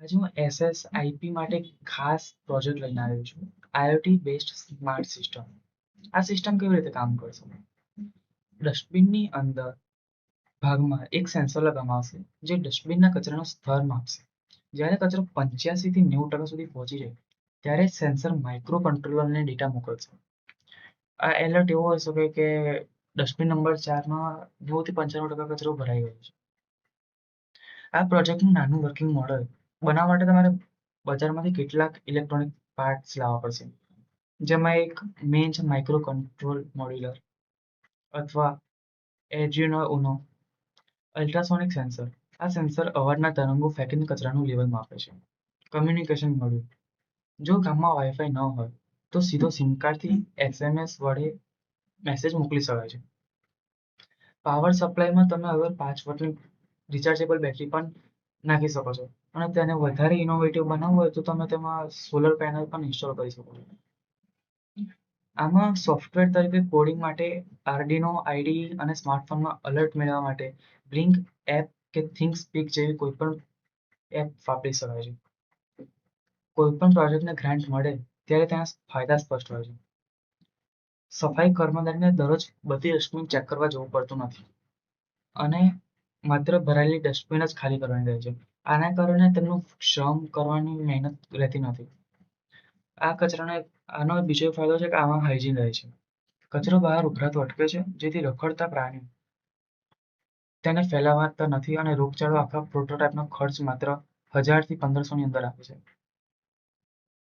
આજે હું SSIP માટે એક ખાસ પ્રોજેક્ટ લઈને આવ્યો છું. IoT based smart system. આ સિસ્ટમ કેવી રીતે કામ કરશે? ડસ્ટબિનની અંદર ભાગમાં એક સેન્સર લગાવવામાં આવશે જે ડસ્ટબિનના કચરાનો સ્તર માપશે. જ્યારે કચરો 85 થી 90% સુધી પહોંચી જાય ત્યારે સેન્સર માઇક્રો કંટ્રોલરને ડેટા મોકલશે. આ એલર્ટ એવો હોઈ શકે કે ડસ્ટબિન નંબર 4માં 90 થી 95% કચરો ભરાઈ ગયો છે. આ પ્રોજેક્ટનું નાનું વર્કિંગ મોડલ બનાવવા માટે તમારે બજારમાંથી કેટલાક ઇલેક્ટ્રોનિક પાર્ટ્સ લાવવા પડશે, જેમાં એક મેઇન છે માઇક્રો કંટ્રોલ મોડ્યુલર અથવા એર્ડ્યુનો ઉનો. Ultrasonic sensor. આ સેન્સર અવાજના તરંગો ફેંકીને કચરાનું લેવલ માપે છે. Communication module. જો ગામમાં વાઈફાઈ ન હોય તો સીધો સિમ કાર્ડથી SMS વડે મેસેજ મોકલી શકાય છે. પાવર સપ્લાયમાં તમે હવે 5 વોટની રિચાર્જેબલ બેટરી પણ નાખી શકો છો અને તેને વધારે ઇનોવેટિવ બનાવવું હોય તો તમે તેમાં સોલર પેનલ પણ ઇન્સ્ટોલ કરી શકો છો. આમાં સોફ્ટવેર તરીકે કોડિંગ માટે આર્ડિનો આઈડીઈ અને સ્માર્ટફોનમાં અલર્ટ મેળવવા માટે બ્લિંક એપ કે થિંકસ્પીક જેવી કોઈપણ એપ વાપરી શકાય છે. કોઈપણ પ્રોજેક્ટને ગ્રાન્ટ મળે ત્યારે તેના ફાયદા સ્પષ્ટ હોય છે. સફાઈ કર્મચારીને દરરોજ બધી ડસ્ટબિન ચેક કરવા જવું પડતું નથી અને માત્ર ભરાયેલી ડસ્ટબિન જ ખાલી કરવાની રહે છે. આના કારણે તેમનું શ્રમ કરવાની મહેનત રહેતી નથી. આનો બીજો ફાયદો છે કે આમાં હાઇજીન રહે છે. કચરો બહાર ઉભરાતો અટકે છે, જેથી રખડતા પ્રાણીઓ તેને ફેલાવતા નથી અને રોગચાળો આખા પ્રોટોટાઇપનો ખર્ચ માત્ર 1000 થી 1500 ની અંદર આવે છે.